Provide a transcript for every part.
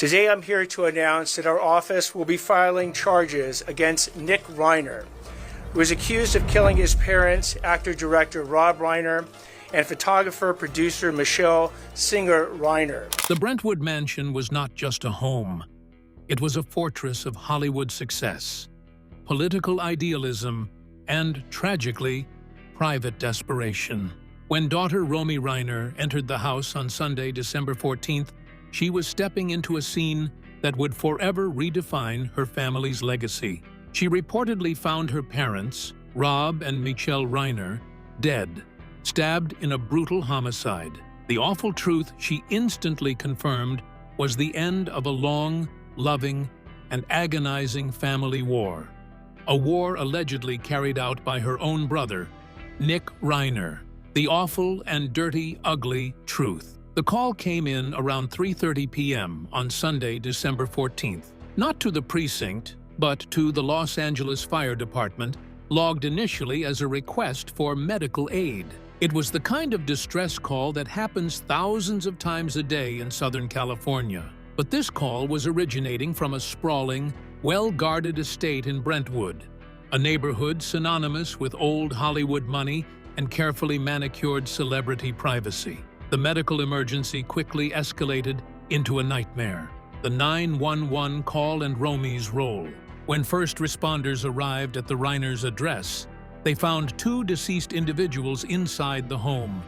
Today I'm here to announce that our office will be filing charges against Nick Reiner, who is accused of killing his parents, actor-director Rob Reiner, and photographer-producer Michele Reiner. The Brentwood mansion was not just a home. It was a fortress of Hollywood success, political idealism, and, tragically, private desperation. When daughter Romy Reiner entered the house on Sunday, December 14th, she was stepping into a scene that would forever redefine her family's legacy. She reportedly found her parents, Rob and Michele Reiner, dead, stabbed in a brutal homicide. The awful truth she instantly confirmed was the end of a long, loving, and agonizing family war. A war allegedly carried out by her own brother, Nick Reiner. The awful and dirty, ugly truth. The call came in around 3:30 p.m. on Sunday, December 14th. Not to the precinct, but to the Los Angeles Fire Department, logged initially as a request for medical aid. It was the kind of distress call that happens thousands of times a day in Southern California. But this call was originating from a sprawling, well-guarded estate in Brentwood, a neighborhood synonymous with old Hollywood money and carefully manicured celebrity privacy. The medical emergency quickly escalated into a nightmare. The 911 call and Romy's role. When first responders arrived at the Reiners' address, they found two deceased individuals inside the home,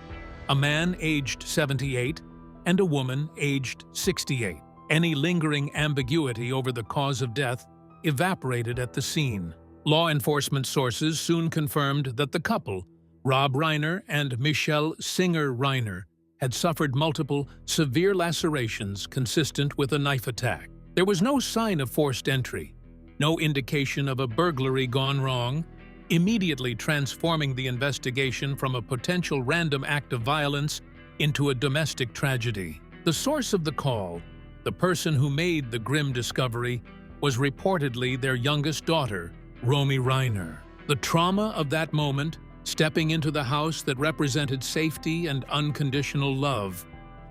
a man aged 78 and a woman aged 68. Any lingering ambiguity over the cause of death evaporated at the scene. Law enforcement sources soon confirmed that the couple, Rob Reiner and Michele Reiner, had suffered multiple severe lacerations consistent with a knife attack. There was no sign of forced entry, no indication of a burglary gone wrong, immediately transforming the investigation from a potential random act of violence into a domestic tragedy. The source of the call, the person who made the grim discovery, was reportedly their youngest daughter, Romy Reiner. The trauma of that moment, stepping into the house that represented safety and unconditional love,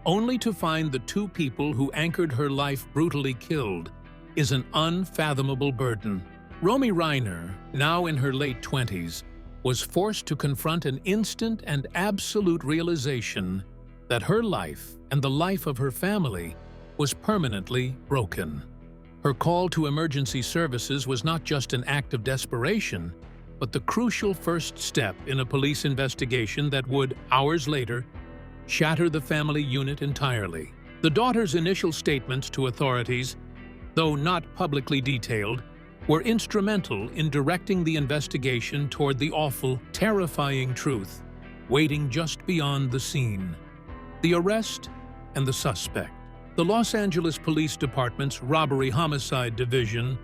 only to find the two people who anchored her life brutally killed, is an unfathomable burden. Romy Reiner, now in her late 20s, was forced to confront an instant and absolute realization that her life and the life of her family was permanently broken. Her call to emergency services was not just an act of desperation, but the crucial first step in a police investigation that would, hours later, shatter the family unit entirely. The daughter's initial statements to authorities, though not publicly detailed, were instrumental in directing the investigation toward the awful, terrifying truth waiting just beyond the scene: the arrest and the suspect. The Los Angeles Police Department's Robbery Homicide Division,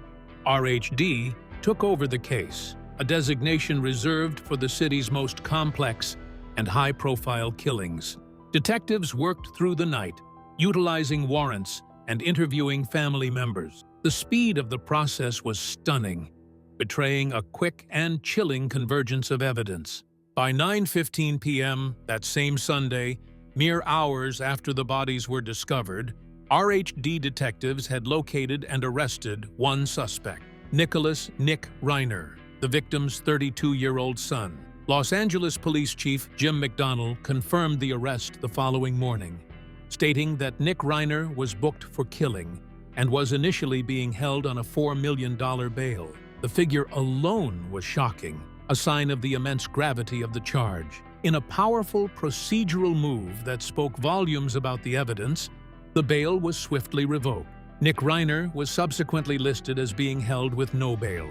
RHD, took over the case, a designation reserved for the city's most complex and high-profile killings. Detectives worked through the night, utilizing warrants and interviewing family members. The speed of the process was stunning, betraying a quick and chilling convergence of evidence. By 9:15 p.m. that same Sunday, mere hours after the bodies were discovered, RHD detectives had located and arrested one suspect, Nick Reiner, the victim's 32-year-old son. Los Angeles Police Chief Jim McDonnell confirmed the arrest the following morning, stating that Nick Reiner was booked for killing and was initially being held on a $4 million bail. The figure alone was shocking, a sign of the immense gravity of the charge. In a powerful procedural move that spoke volumes about the evidence, the bail was swiftly revoked. Nick Reiner was subsequently listed as being held with no bail,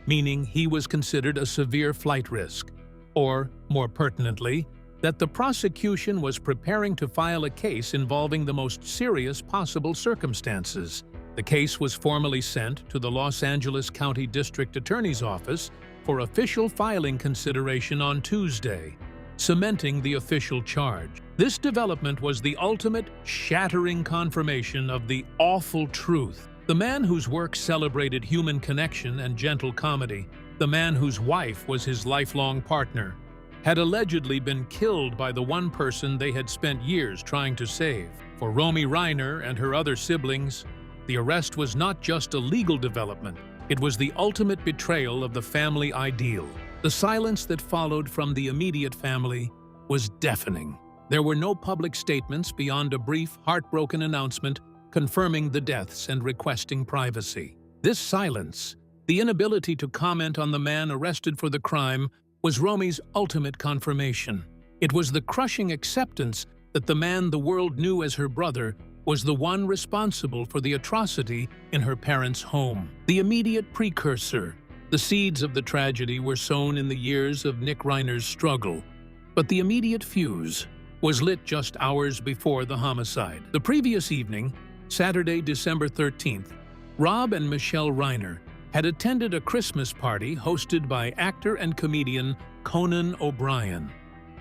meaning he was considered a severe flight risk, or, more pertinently, that the prosecution was preparing to file a case involving the most serious possible circumstances. The case was formally sent to the Los Angeles County District Attorney's Office for official filing consideration on Tuesday, cementing the official charge. This development was the ultimate, shattering confirmation of the awful truth. The man whose work celebrated human connection and gentle comedy, the man whose wife was his lifelong partner, had allegedly been killed by the one person they had spent years trying to save. For Romy Reiner and her other siblings, The arrest was not just a legal development, it was the ultimate betrayal of the family ideal. The silence that followed from the immediate family was deafening. There were no public statements beyond a brief, heartbroken announcement confirming the deaths and requesting privacy. This silence, the inability to comment on the man arrested for the crime, was Romy's ultimate confirmation. It was the crushing acceptance that the man the world knew as her brother was the one responsible for the atrocity in her parents' home. The immediate precursor, the seeds of the tragedy were sown in the years of Nick Reiner's struggle. But the immediate fuse was lit just hours before the homicide. The previous evening, Saturday, December 13th, Rob and Michele Reiner had attended a Christmas party hosted by actor and comedian Conan O'Brien.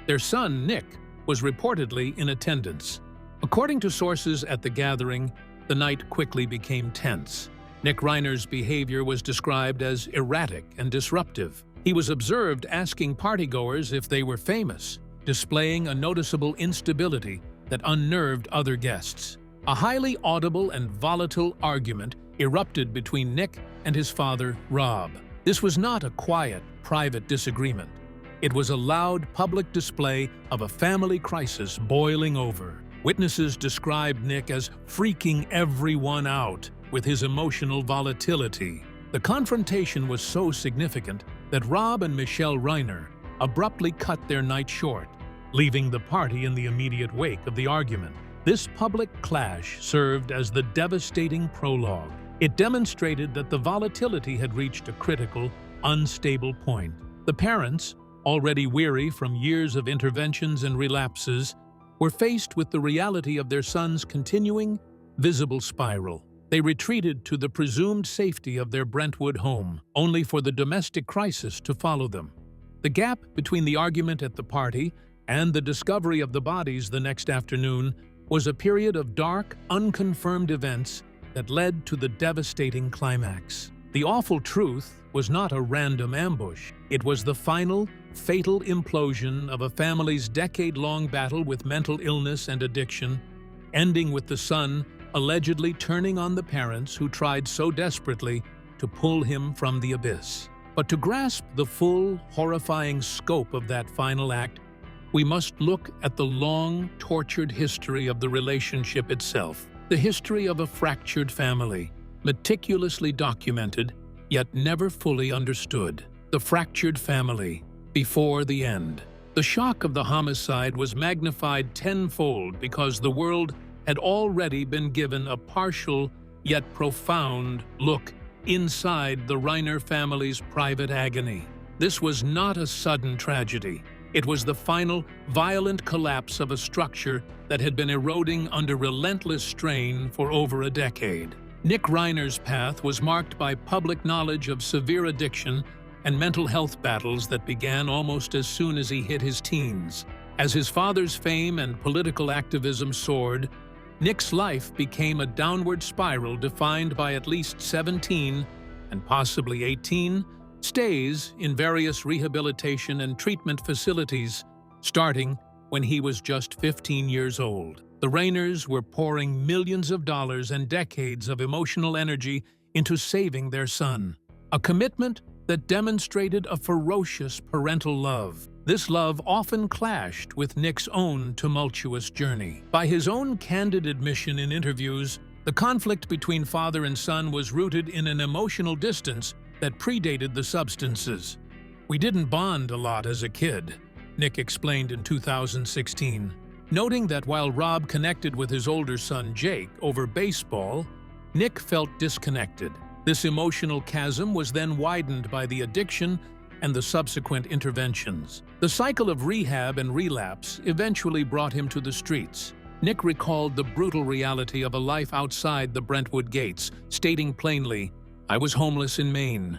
Their son, Nick, was reportedly in attendance. According to sources at the gathering, the night quickly became tense. Nick Reiner's behavior was described as erratic and disruptive. He was observed asking partygoers if they were famous, displaying a noticeable instability that unnerved other guests. A highly audible and volatile argument erupted between Nick and his father, Rob. This was not a quiet, private disagreement. It was a loud public display of a family crisis boiling over. Witnesses described Nick as freaking everyone out with his emotional volatility. The confrontation was so significant that Rob and Michele Reiner abruptly cut their night short, leaving the party in the immediate wake of the argument. This public clash served as the devastating prologue. It demonstrated that the volatility had reached a critical, unstable point. The parents, already weary from years of interventions and relapses, were faced with the reality of their son's continuing, visible spiral. They retreated to the presumed safety of their Brentwood home, only for the domestic crisis to follow them. The gap between the argument at the party and the discovery of the bodies the next afternoon was a period of dark, unconfirmed events that led to the devastating climax. The awful truth was not a random ambush. It was the final, fatal implosion of a family's decade-long battle with mental illness and addiction, ending with the son allegedly turning on the parents who tried so desperately to pull him from the abyss. But to grasp the full, horrifying scope of that final act, we must look at the long, tortured history of the relationship itself. The history of a fractured family, meticulously documented, yet never fully understood. The fractured family, before the end. The shock of the homicide was magnified tenfold because the world had already been given a partial, yet profound, look inside the Reiner family's private agony. This was not a sudden tragedy. It was the final, violent collapse of a structure that had been eroding under relentless strain for over a decade. Nick Reiner's path was marked by public knowledge of severe addiction and mental health battles that began almost as soon as he hit his teens. As his father's fame and political activism soared, Nick's life became a downward spiral defined by at least 17, and possibly 18, stays in various rehabilitation and treatment facilities, starting when he was just 15 years old. The Reiners were pouring millions of dollars and decades of emotional energy into saving their son, a commitment that demonstrated a ferocious parental love. This love often clashed with Nick's own tumultuous journey. By his own candid admission in interviews, the conflict between father and son was rooted in an emotional distance that predated the substances. "We didn't bond a lot as a kid," Nick explained in 2016, noting that while Rob connected with his older son Jake over baseball, Nick felt disconnected. This emotional chasm was then widened by the addiction and the subsequent interventions. The cycle of rehab and relapse eventually brought him to the streets. Nick recalled the brutal reality of a life outside the Brentwood gates, stating plainly, "I was homeless in Maine.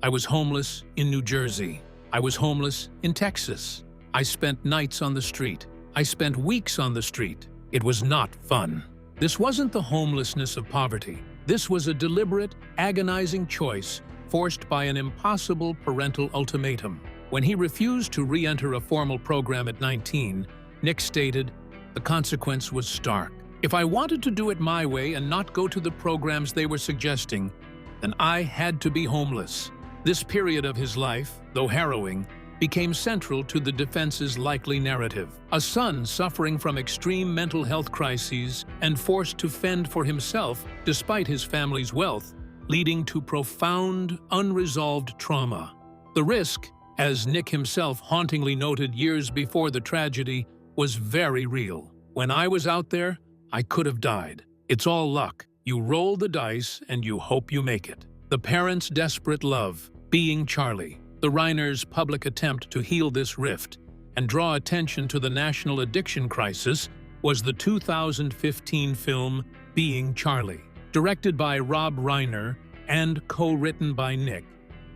I was homeless in New Jersey. I was homeless in Texas. I spent nights on the street. I spent weeks on the street. It was not fun." This wasn't the homelessness of poverty. This was a deliberate, agonizing choice forced by an impossible parental ultimatum. When he refused to re-enter a formal program at 19, Nick stated, "The consequence was stark. If I wanted to do it my way and not go to the programs they were suggesting, then I had to be homeless. This period of his life, though harrowing, became central to the defense's likely narrative. A son suffering from extreme mental health crises and forced to fend for himself despite his family's wealth, leading to profound, unresolved trauma. The risk, as Nick himself hauntingly noted years before the tragedy, was very real. When I was out there, I could have died. It's all luck. You roll the dice and you hope you make it. The parents' desperate love, being Charlie. The Reiners' public attempt to heal this rift and draw attention to the national addiction crisis was the 2015 film Being Charlie. Directed by Rob Reiner and co-written by Nick,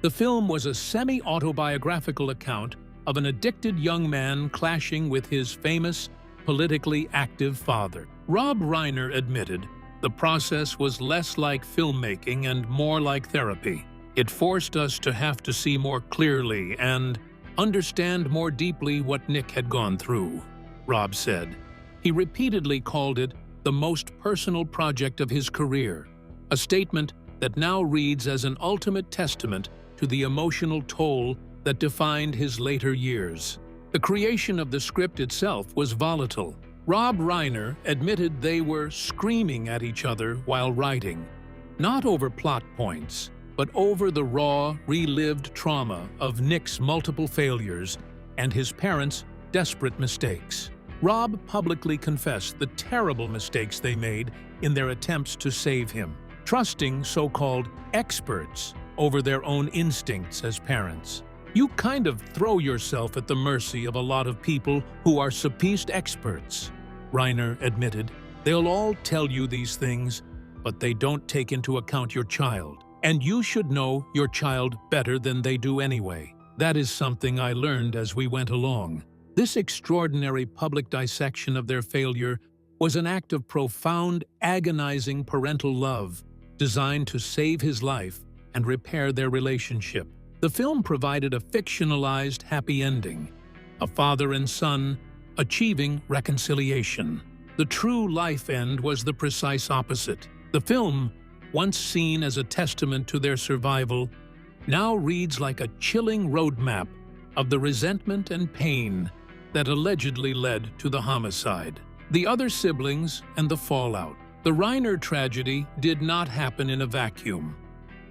the film was a semi-autobiographical account of an addicted young man clashing with his famous, politically active father. Rob Reiner admitted the process was less like filmmaking and more like therapy. It forced us to have to see more clearly and understand more deeply what Nick had gone through, Rob said. He repeatedly called it the most personal project of his career, a statement that now reads as an ultimate testament to the emotional toll that defined his later years. The creation of the script itself was volatile. Rob Reiner admitted they were screaming at each other while writing, not over plot points, but over the raw, relived trauma of Nick's multiple failures and his parents' desperate mistakes. Rob publicly confessed the terrible mistakes they made in their attempts to save him, trusting so-called experts over their own instincts as parents. You kind of throw yourself at the mercy of a lot of people who are supposed experts, Reiner admitted. They'll all tell you these things, but they don't take into account your child. And you should know your child better than they do anyway. That is something I learned as we went along. This extraordinary public dissection of their failure was an act of profound, agonizing parental love, designed to save his life and repair their relationship. The film provided a fictionalized happy ending, a father and son achieving reconciliation. The true life end was the precise opposite. The film, once seen as a testament to their survival, now reads like a chilling roadmap of the resentment and pain that allegedly led to the homicide. The other siblings and the fallout. The Reiner tragedy did not happen in a vacuum.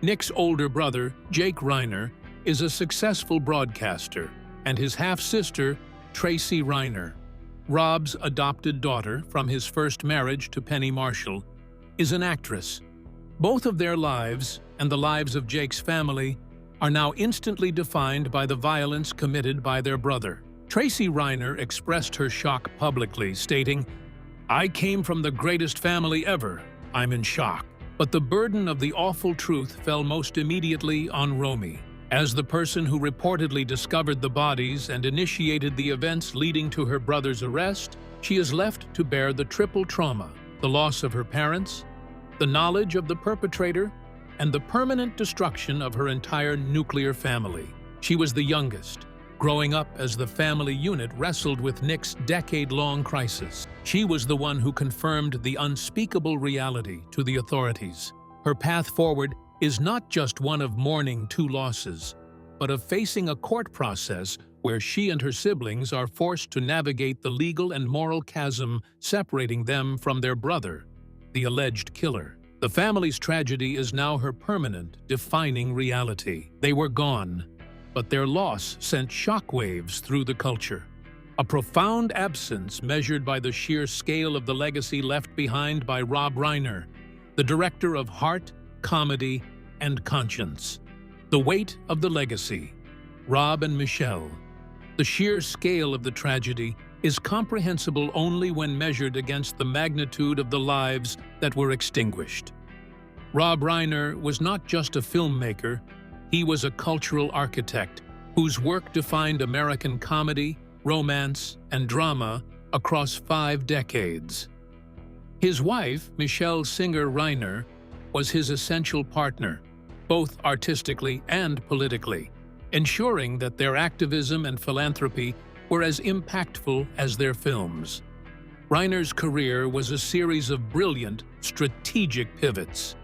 Nick's older brother, Jake Reiner, is a successful broadcaster, and his half-sister, Tracy Reiner, Rob's adopted daughter from his first marriage to Penny Marshall, is an actress. Both of their lives, and the lives of Jake's family, are now instantly defined by the violence committed by their brother. Tracy Reiner expressed her shock publicly, stating, "I came from the greatest family ever. I'm in shock." But the burden of the awful truth fell most immediately on Romy. As the person who reportedly discovered the bodies and initiated the events leading to her brother's arrest, she is left to bear the triple trauma: the loss of her parents, the knowledge of the perpetrator, and the permanent destruction of her entire nuclear family. She was the youngest, growing up as the family unit wrestled with Nick's decade-long crisis. She was the one who confirmed the unspeakable reality to the authorities. Her path forward is not just one of mourning two losses, but of facing a court process where she and her siblings are forced to navigate the legal and moral chasm separating them from their brother, the alleged killer. The family's tragedy is now her permanent, defining reality. They were gone, but their loss sent shockwaves through the culture. A profound absence measured by the sheer scale of the legacy left behind by Rob Reiner, the director of Heart, Comedy, and Conscience. The weight of the legacy. Rob and Michele. The sheer scale of the tragedy is comprehensible only when measured against the magnitude of the lives that were extinguished. Rob Reiner was not just a filmmaker, he was a cultural architect whose work defined American comedy, romance, and drama across 5 decades. His wife, Michele Reiner, was his essential partner, both artistically and politically, ensuring that their activism and philanthropy were as impactful as their films. Reiner's career was a series of brilliant, strategic pivots.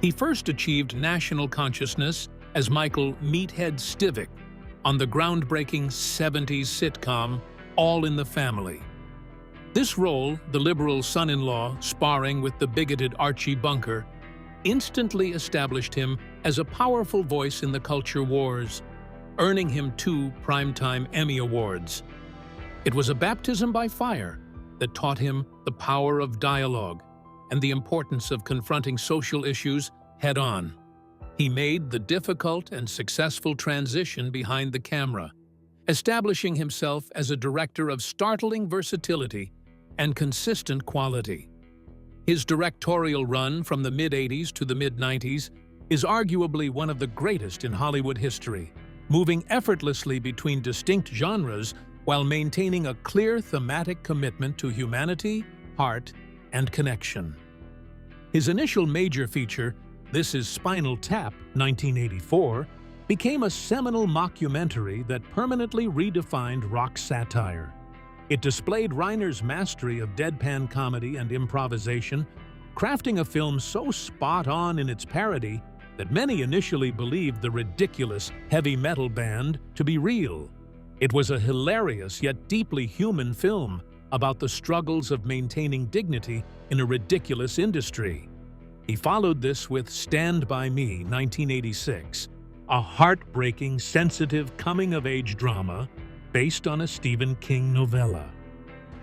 He first achieved national consciousness as Michael "Meathead" Stivic on the groundbreaking 70s sitcom All in the Family. This role, the liberal son-in-law sparring with the bigoted Archie Bunker, instantly established him as a powerful voice in the culture wars, earning him 2 Primetime Emmy Awards. It was a baptism by fire that taught him the power of dialogue and the importance of confronting social issues head-on. He made the difficult and successful transition behind the camera, establishing himself as a director of startling versatility and consistent quality. His directorial run from the mid-80s to the mid-90s is arguably one of the greatest in Hollywood history, moving effortlessly between distinct genres while maintaining a clear thematic commitment to humanity, heart, and connection. His initial major feature, This Is Spinal Tap, 1984, became a seminal mockumentary that permanently redefined rock satire. It displayed Reiner's mastery of deadpan comedy and improvisation, crafting a film so spot-on in its parody that many initially believed the ridiculous heavy metal band to be real. It was a hilarious yet deeply human film about the struggles of maintaining dignity in a ridiculous industry. He followed this with Stand By Me, 1986, a heartbreaking, sensitive coming-of-age drama based on a Stephen King novella.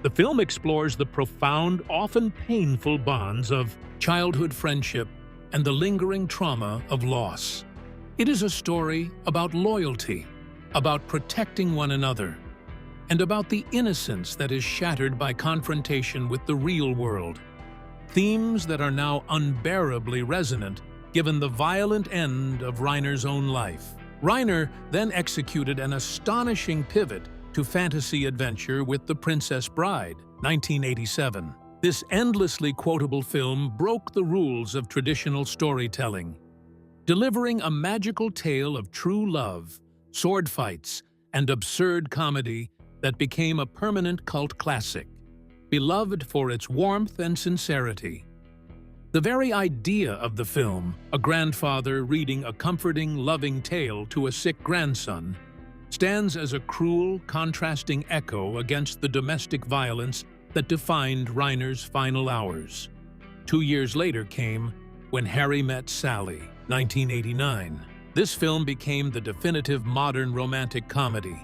The film explores the profound, often painful bonds of childhood friendship and the lingering trauma of loss. It is a story about loyalty, about protecting one another, and about the innocence that is shattered by confrontation with the real world. Themes that are now unbearably resonant given the violent end of Reiner's own life. Reiner then executed an astonishing pivot to fantasy adventure with The Princess Bride, 1987. This endlessly quotable film broke the rules of traditional storytelling, delivering a magical tale of true love, sword fights, and absurd comedy that became a permanent cult classic, beloved for its warmth and sincerity. The very idea of the film, a grandfather reading a comforting, loving tale to a sick grandson, stands as a cruel, contrasting echo against the domestic violence that defined Reiner's final hours. 2 years later came When Harry Met Sally, 1989. This film became the definitive modern romantic comedy,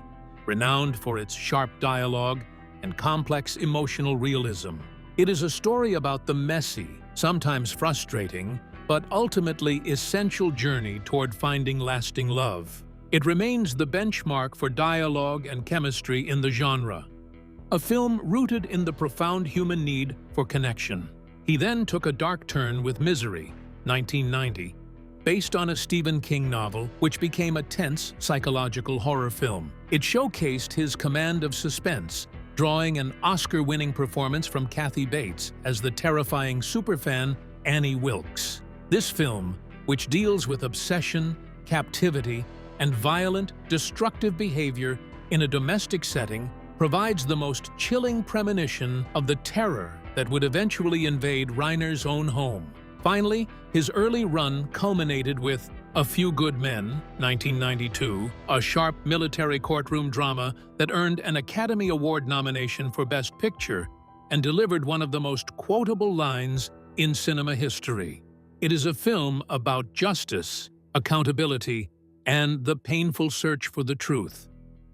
renowned for its sharp dialogue and complex emotional realism. It is a story about the messy, sometimes frustrating, but ultimately essential journey toward finding lasting love. It remains the benchmark for dialogue and chemistry in the genre, a film rooted in the profound human need for connection. He then took a dark turn with Misery, 1990, based on a Stephen King novel, which became a tense psychological horror film. It showcased his command of suspense, drawing an Oscar-winning performance from Kathy Bates as the terrifying superfan Annie Wilkes. This film, which deals with obsession, captivity, and violent, destructive behavior in a domestic setting, provides the most chilling premonition of the terror that would eventually invade Reiner's own home. Finally, his early run culminated with A Few Good Men, 1992, a sharp military courtroom drama that earned an Academy Award nomination for Best Picture and delivered one of the most quotable lines in cinema history. It is a film about justice, accountability, and the painful search for the truth,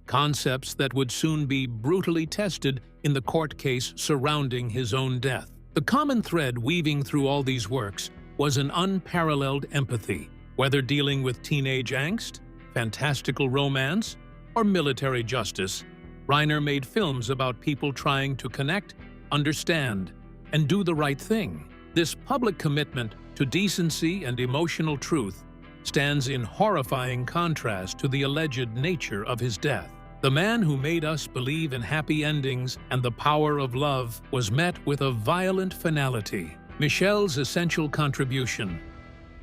concepts that would soon be brutally tested in the court case surrounding his own death. The common thread weaving through all these works was an unparalleled empathy. Whether dealing with teenage angst, fantastical romance, or military justice, Reiner made films about people trying to connect, understand, and do the right thing. This public commitment to decency and emotional truth stands in horrifying contrast to the alleged nature of his death. The man who made us believe in happy endings and the power of love was met with a violent finality. Michele's essential contribution,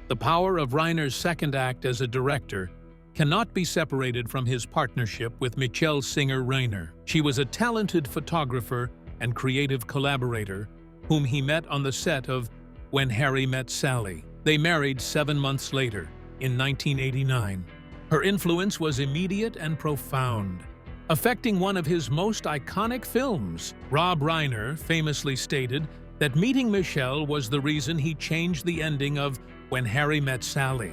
the power of Reiner's second act as a director, cannot be separated from his partnership with Michele Reiner. She was a talented photographer and creative collaborator whom he met on the set of When Harry Met Sally. They married 7 months later, in 1989. Her influence was immediate and profound, affecting one of his most iconic films. Rob Reiner famously stated that meeting Michele was the reason he changed the ending of When Harry Met Sally,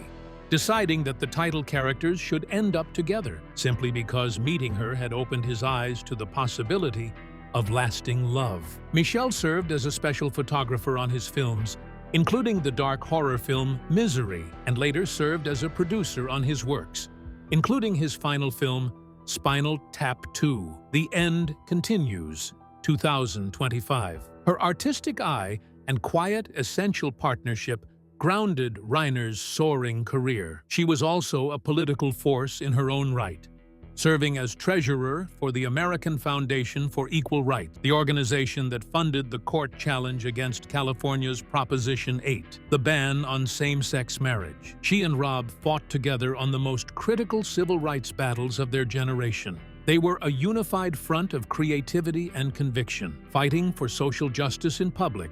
deciding that the title characters should end up together, simply because meeting her had opened his eyes to the possibility of lasting love. Michele served as a special photographer on his films, including the dark horror film Misery, and later served as a producer on his works, including his final film, Spinal Tap 2, The End Continues, 2025. Her artistic eye and quiet, essential partnership grounded Reiner's soaring career. She was also a political force in her own right, serving as treasurer for the American Foundation for Equal Rights, the organization that funded the court challenge against California's Proposition 8, the ban on same-sex marriage. She and Rob fought together on the most critical civil rights battles of their generation. They were a unified front of creativity and conviction, fighting for social justice in public,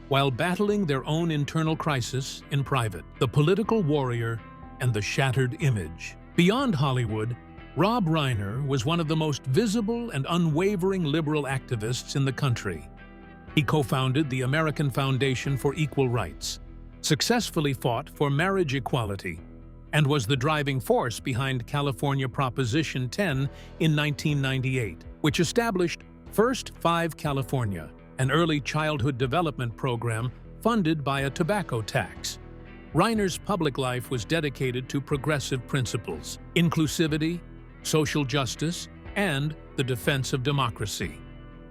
while battling their own internal crisis in private. The political warrior and the shattered image. Beyond Hollywood, Rob Reiner was one of the most visible and unwavering liberal activists in the country. He co-founded the American Foundation for Equal Rights, successfully fought for marriage equality, and was the driving force behind California Proposition 10 in 1998, which established First 5 California, an early childhood development program funded by a tobacco tax. Reiner's public life was dedicated to progressive principles, inclusivity, social justice, and the defense of democracy.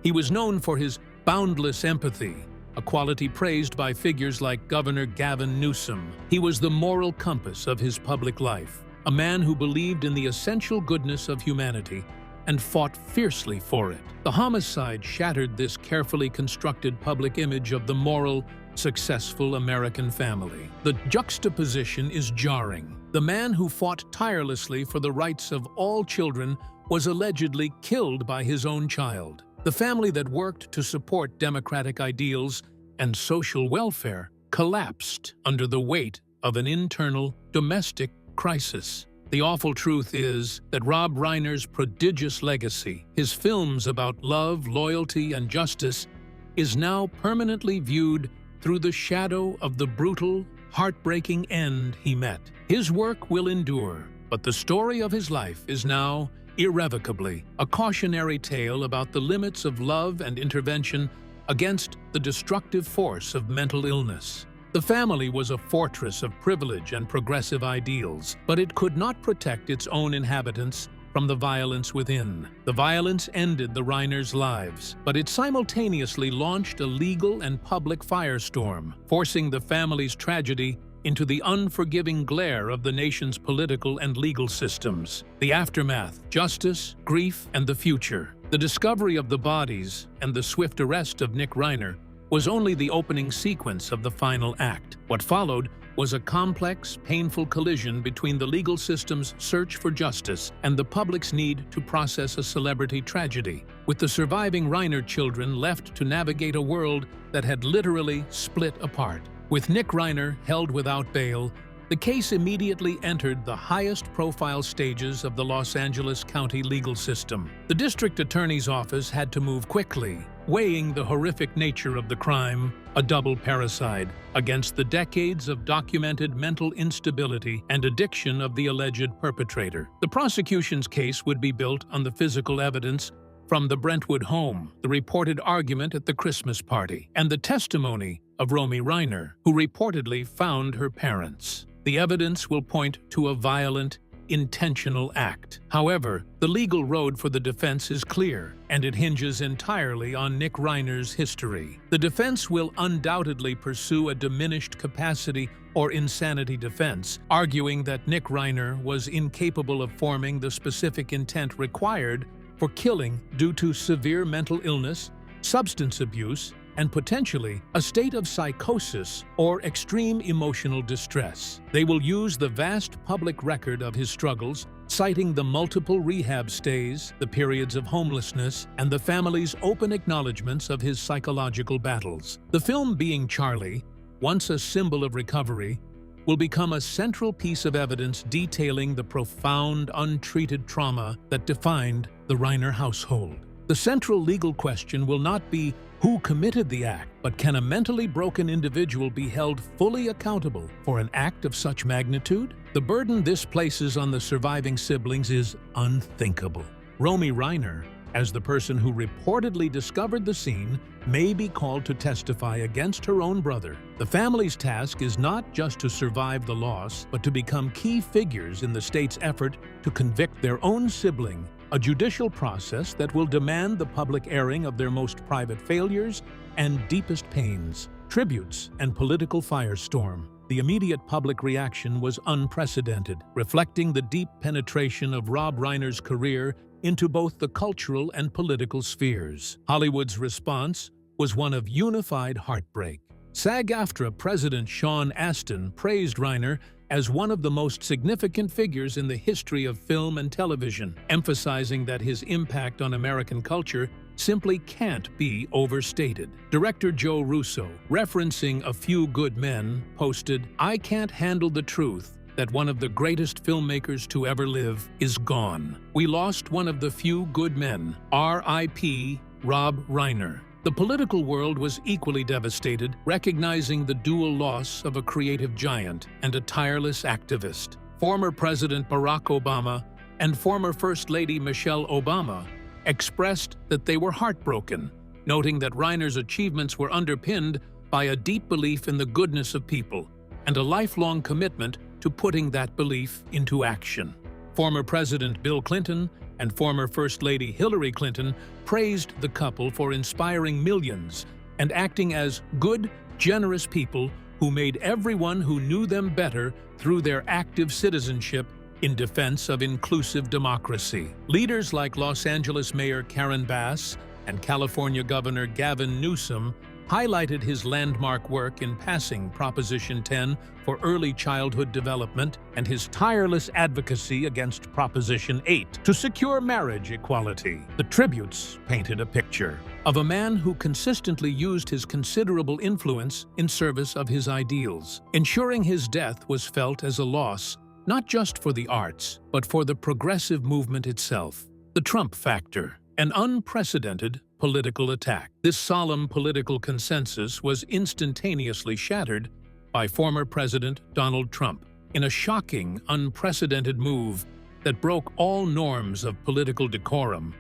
He was known for his boundless empathy, a quality praised by figures like Governor Gavin Newsom. He was the moral compass of his public life, a man who believed in the essential goodness of humanity and fought fiercely for it. The homicide shattered this carefully constructed public image of the moral, successful American family. The juxtaposition is jarring. The man who fought tirelessly for the rights of all children was allegedly killed by his own child. The family that worked to support democratic ideals and social welfare collapsed under the weight of an internal, domestic crisis. The awful truth is that Rob Reiner's prodigious legacy, his films about love, loyalty, and justice, is now permanently viewed through the shadow of the brutal, heartbreaking end he met. His work will endure, but the story of his life is now, irrevocably, a cautionary tale about the limits of love and intervention against the destructive force of mental illness. The family was a fortress of privilege and progressive ideals, but it could not protect its own inhabitants from the violence within. The violence ended the Reiners' lives, but it simultaneously launched a legal and public firestorm, forcing the family's tragedy into the unforgiving glare of the nation's political and legal systems. The aftermath, justice, grief, and the future. The discovery of the bodies and the swift arrest of Nick Reiner was only the opening sequence of the final act. What followed was a complex, painful collision between the legal system's search for justice and the public's need to process a celebrity tragedy, with the surviving Reiner children left to navigate a world that had literally split apart. With Nick Reiner held without bail, the case immediately entered the highest-profile stages of the Los Angeles County legal system. The district attorney's office had to move quickly, weighing the horrific nature of the crime, a double parricide, against the decades of documented mental instability and addiction of the alleged perpetrator. The prosecution's case would be built on the physical evidence from the Brentwood home, the reported argument at the Christmas party, and the testimony of Romy Reiner, who reportedly found her parents. The evidence will point to a violent, intentional act. However, the legal road for the defense is clear, and it hinges entirely on Nick Reiner's history. The defense will undoubtedly pursue a diminished capacity or insanity defense, arguing that Nick Reiner was incapable of forming the specific intent required for killing due to severe mental illness, substance abuse, and potentially a state of psychosis or extreme emotional distress. They will use the vast public record of his struggles citing the multiple rehab stays, the periods of homelessness, and the family's open acknowledgments of his psychological battles. The film Being Charlie, once a symbol of recovery, will become a central piece of evidence detailing the profound, untreated trauma that defined the Reiner household. The central legal question will not be who committed the act, but can a mentally broken individual be held fully accountable for an act of such magnitude? The burden this places on the surviving siblings is unthinkable. Romy Reiner, as the person who reportedly discovered the scene, may be called to testify against her own brother. The family's task is not just to survive the loss, but to become key figures in the state's effort to convict their own sibling, a judicial process that will demand the public airing of their most private failures and deepest pains. Tributes and political firestorm. The immediate public reaction was unprecedented, reflecting the deep penetration of Rob Reiner's career into both the cultural and political spheres. Hollywood's response was one of unified heartbreak. SAG-AFTRA President Sean Astin praised Reiner as one of the most significant figures in the history of film and television, emphasizing that his impact on American culture simply can't be overstated. Director Joe Russo, referencing A Few Good Men, posted, "I can't handle the truth that one of the greatest filmmakers to ever live is gone. We lost one of the few good men. R.I.P. Rob Reiner." The political world was equally devastated, recognizing the dual loss of a creative giant and a tireless activist. Former President Barack Obama and former First Lady Michelle Obama expressed that they were heartbroken, noting that Reiner's achievements were underpinned by a deep belief in the goodness of people and a lifelong commitment to putting that belief into action. Former President Bill Clinton and former First Lady Hillary Clinton praised the couple for inspiring millions and acting as good, generous people who made everyone who knew them better through their active citizenship in defense of inclusive democracy. Leaders like Los Angeles Mayor Karen Bass and California Governor Gavin Newsom highlighted his landmark work in passing Proposition 10 for early childhood development and his tireless advocacy against Proposition 8 to secure marriage equality. The tributes painted a picture of a man who consistently used his considerable influence in service of his ideals, ensuring his death was felt as a loss not just for the arts, but for the progressive movement itself. The Trump factor, an unprecedented political attack. This solemn political consensus was instantaneously shattered by former President Donald Trump in a shocking, unprecedented move that broke all norms of political decorum.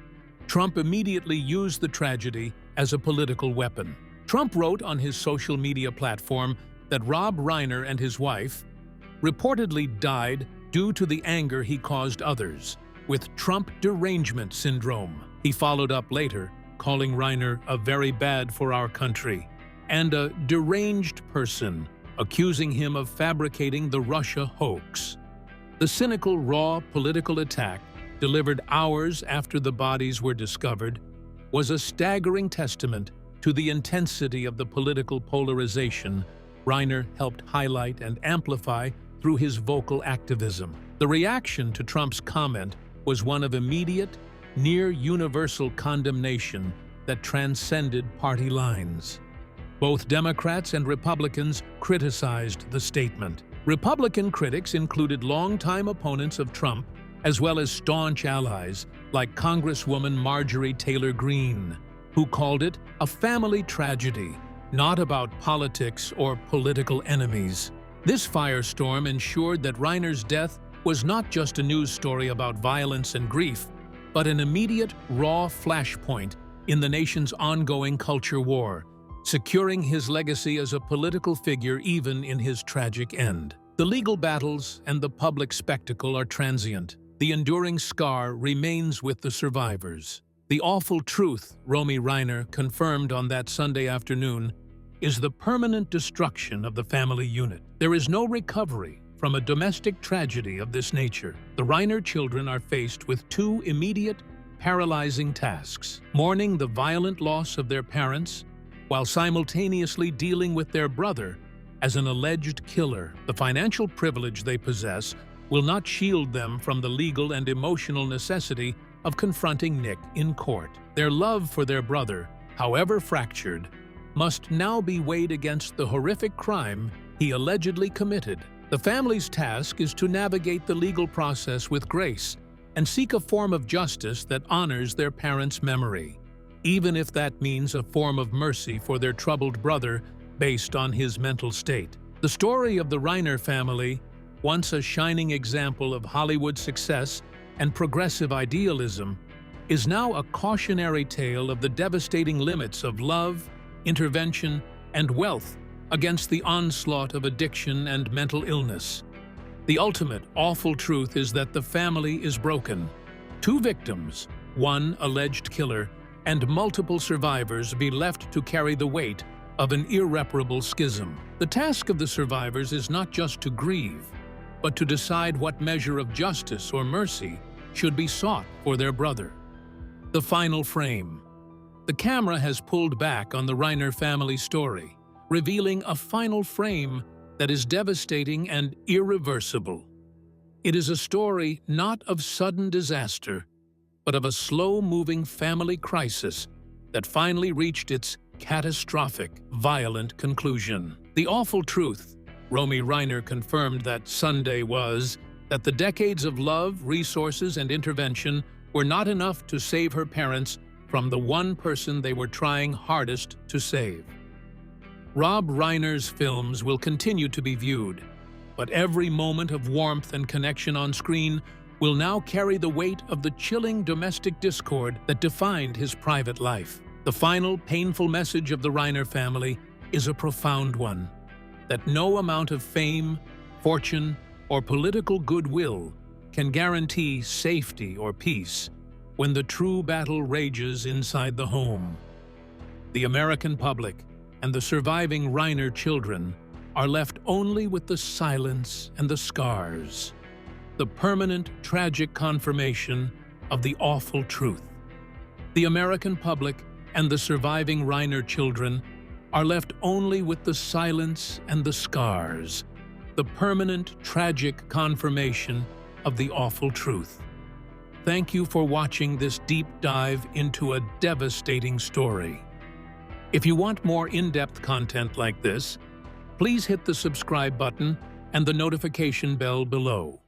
Trump immediately used the tragedy as a political weapon. Trump wrote on his social media platform that Rob Reiner and his wife reportedly died due to the anger he caused others, with Trump derangement syndrome. He followed up later, calling Reiner a very bad for our country and a deranged person, accusing him of fabricating the Russia hoax. The cynical, raw political attack, delivered hours after the bodies were discovered, was a staggering testament to the intensity of the political polarization Reiner helped highlight and amplify through his vocal activism. The reaction to Trump's comment was one of immediate, near-universal condemnation that transcended party lines. Both Democrats and Republicans criticized the statement. Republican critics included longtime opponents of Trump, as well as staunch allies like Congresswoman Marjorie Taylor Greene, who called it a family tragedy, not about politics or political enemies. This firestorm ensured that Reiner's death was not just a news story about violence and grief, but an immediate, raw flashpoint in the nation's ongoing culture war, securing his legacy as a political figure even in his tragic end. The legal battles and the public spectacle are transient. The enduring scar remains with the survivors. The awful truth Romy Reiner confirmed on that Sunday afternoon is the permanent destruction of the family unit. There is no recovery from a domestic tragedy of this nature. The Reiner children are faced with two immediate, paralyzing tasks: mourning the violent loss of their parents, while simultaneously dealing with their brother as an alleged killer. The financial privilege they possess will not shield them from the legal and emotional necessity of confronting Nick in court. Their love for their brother, however fractured, must now be weighed against the horrific crime he allegedly committed. The family's task is to navigate the legal process with grace and seek a form of justice that honors their parents' memory, even if that means a form of mercy for their troubled brother based on his mental state. The story of the Reiner family, once a shining example of Hollywood success and progressive idealism, is now a cautionary tale of the devastating limits of love, intervention, and wealth against the onslaught of addiction and mental illness. The ultimate awful truth is that the family is broken. 2 victims, 1 alleged killer, and multiple survivors be left to carry the weight of an irreparable schism. The task of the survivors is not just to grieve, but to decide what measure of justice or mercy should be sought for their brother. The final frame. The camera has pulled back on the Reiner family story, revealing a final frame that is devastating and irreversible. It is a story not of sudden disaster, but of a slow-moving family crisis that finally reached its catastrophic, violent conclusion. The awful truth, Romy Reiner confirmed that Sunday, was that the decades of love, resources, and intervention were not enough to save her parents from the one person they were trying hardest to save. Rob Reiner's films will continue to be viewed, but every moment of warmth and connection on screen will now carry the weight of the chilling domestic discord that defined his private life. The final painful message of the Reiner family is a profound one, that no amount of fame, fortune, or political goodwill can guarantee safety or peace when the true battle rages inside the home. The American public and the surviving Reiner children are left only with the silence and the scars, the permanent, tragic confirmation of the awful truth. The American public and the surviving Reiner children are left only with the silence and the scars, the permanent, tragic confirmation of the awful truth. Thank you for watching this deep dive into a devastating story. If you want more in-depth content like this, please hit the subscribe button and the notification bell below.